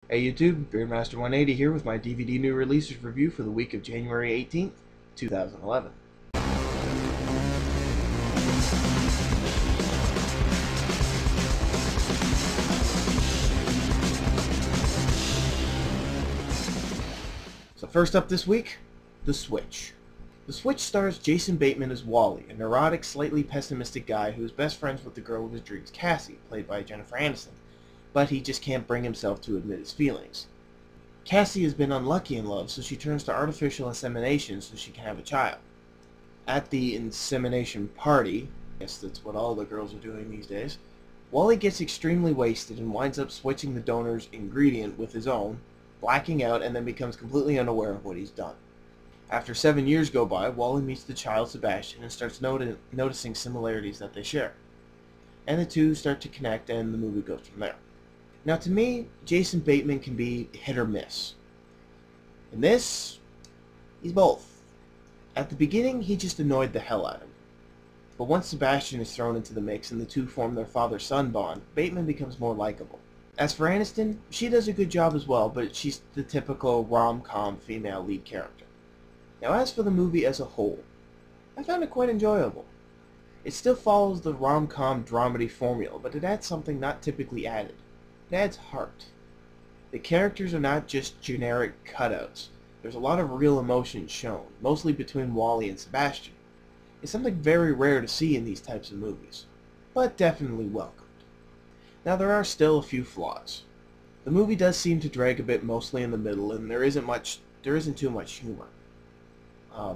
Hey YouTube, Beardmaster180 here with my DVD new releases review for the week of January 18th, 2011. So first up this week, The Switch. The Switch stars Jason Bateman as Wally, a neurotic, slightly pessimistic guy who is best friends with the girl of his dreams, Cassie, played by Jennifer Aniston, but he just can't bring himself to admit his feelings. Cassie has been unlucky in love, so she turns to artificial insemination so she can have a child. At the insemination party, I guess that's what all the girls are doing these days, Wally gets extremely wasted and winds up switching the donor's ingredient with his own, blacking out, and then becomes completely unaware of what he's done. After 7 years go by, Wally meets the child Sebastian and starts noticing similarities that they share. And the two start to connect, and the movie goes from there. Now, to me, Jason Bateman can be hit or miss. In this, he's both. At the beginning, he just annoyed the hell out of me. But once Sebastian is thrown into the mix and the two form their father-son bond, Bateman becomes more likable. As for Aniston, she does a good job as well, but she's the typical rom-com female lead character. Now, as for the movie as a whole, I found it quite enjoyable. It still follows the rom-com dramedy formula, but it adds something not typically added. It adds heart. The characters are not just generic cutouts. There's a lot of real emotion shown, mostly between Wally and Sebastian. It's something very rare to see in these types of movies, but definitely welcomed. Now, there are still a few flaws. The movie does seem to drag a bit, mostly in the middle, and there isn't too much humor.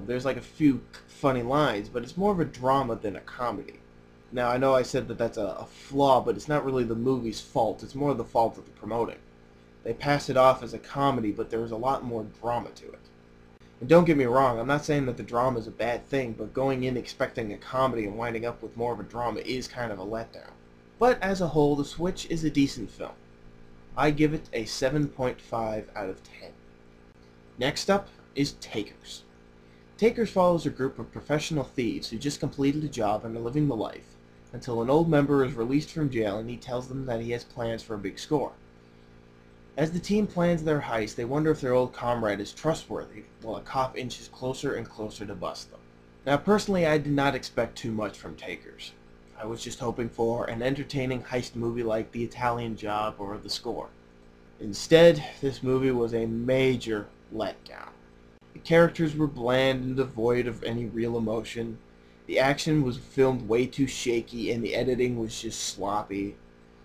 There's like a few funny lines, but it's more of a drama than a comedy. Now, I know I said that that's a flaw, but it's not really the movie's fault. It's more the fault of the promoting. They pass it off as a comedy, but there's a lot more drama to it. And don't get me wrong, I'm not saying that the drama is a bad thing, but going in expecting a comedy and winding up with more of a drama is kind of a letdown. But as a whole, The Switch is a decent film. I give it a 7.5 out of 10. Next up is Takers. Takers follows a group of professional thieves who just completed a job and are living the life, until an old member is released from jail and he tells them that he has plans for a big score. As the team plans their heist, they wonder if their old comrade is trustworthy, while a cop inches closer and closer to bust them. Now, personally, I did not expect too much from Takers. I was just hoping for an entertaining heist movie like The Italian Job or The Score. Instead, this movie was a major letdown. The characters were bland and devoid of any real emotion. The action was filmed way too shaky, and the editing was just sloppy.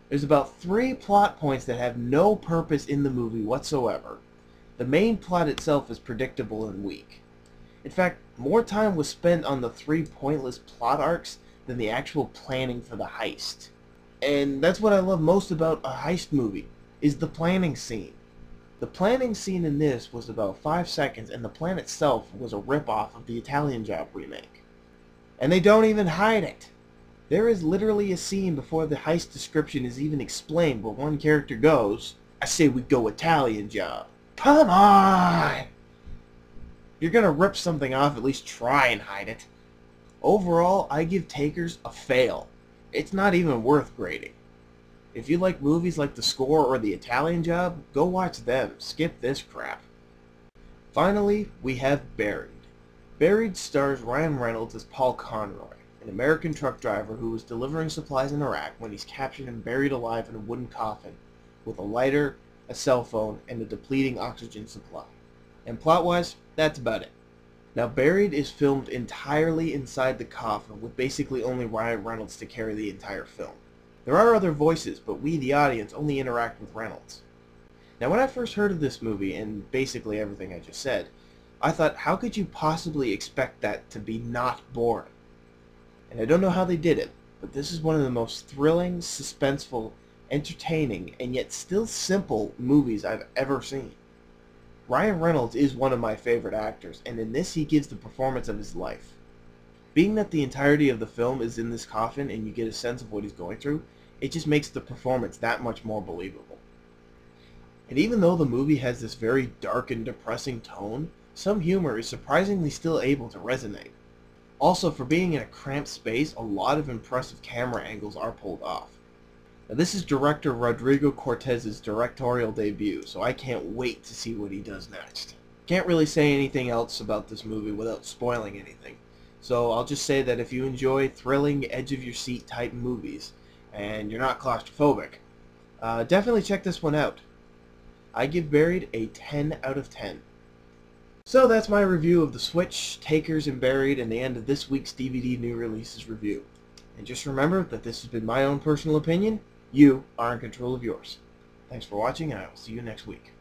There's about 3 plot points that have no purpose in the movie whatsoever. The main plot itself is predictable and weak. In fact, more time was spent on the 3 pointless plot arcs than the actual planning for the heist. And that's what I love most about a heist movie, is the planning scene. The planning scene in this was about 5 seconds, and the plan itself was a rip-off of the Italian Job remake. And they don't even hide it. There is literally a scene before the heist description is even explained where one character goes, "I say we go Italian Job." Come on! If you're gonna rip something off, at least try and hide it. Overall, I give Takers a fail. It's not even worth grading. If you like movies like The Score or The Italian Job, go watch them. Skip this crap. Finally, we have Buried. Buried stars Ryan Reynolds as Paul Conroy, an American truck driver who was delivering supplies in Iraq when he's captured and buried alive in a wooden coffin with a lighter, a cell phone, and a depleting oxygen supply. And plot-wise, that's about it. Now, Buried is filmed entirely inside the coffin, with basically only Ryan Reynolds to carry the entire film. There are other voices, but we, the audience, only interact with Reynolds. Now, when I first heard of this movie, and basically everything I just said, I thought, how could you possibly expect that to be not boring? And I don't know how they did it, but this is one of the most thrilling, suspenseful, entertaining, and yet still simple movies I've ever seen. Ryan Reynolds is one of my favorite actors, and in this he gives the performance of his life. Being that the entirety of the film is in this coffin and you get a sense of what he's going through, it just makes the performance that much more believable. And even though the movie has this very dark and depressing tone, some humor is surprisingly still able to resonate. Also, for being in a cramped space, a lot of impressive camera angles are pulled off. Now, this is director Rodrigo Cortez's directorial debut, so I can't wait to see what he does next. Can't really say anything else about this movie without spoiling anything, so I'll just say that if you enjoy thrilling, edge-of-your-seat type movies, and you're not claustrophobic, definitely check this one out. I give Buried a 10 out of 10. So that's my review of The Switch, Takers, and Buried, and the end of this week's DVD New Releases review. And just remember that this has been my own personal opinion. You are in control of yours. Thanks for watching, and I will see you next week.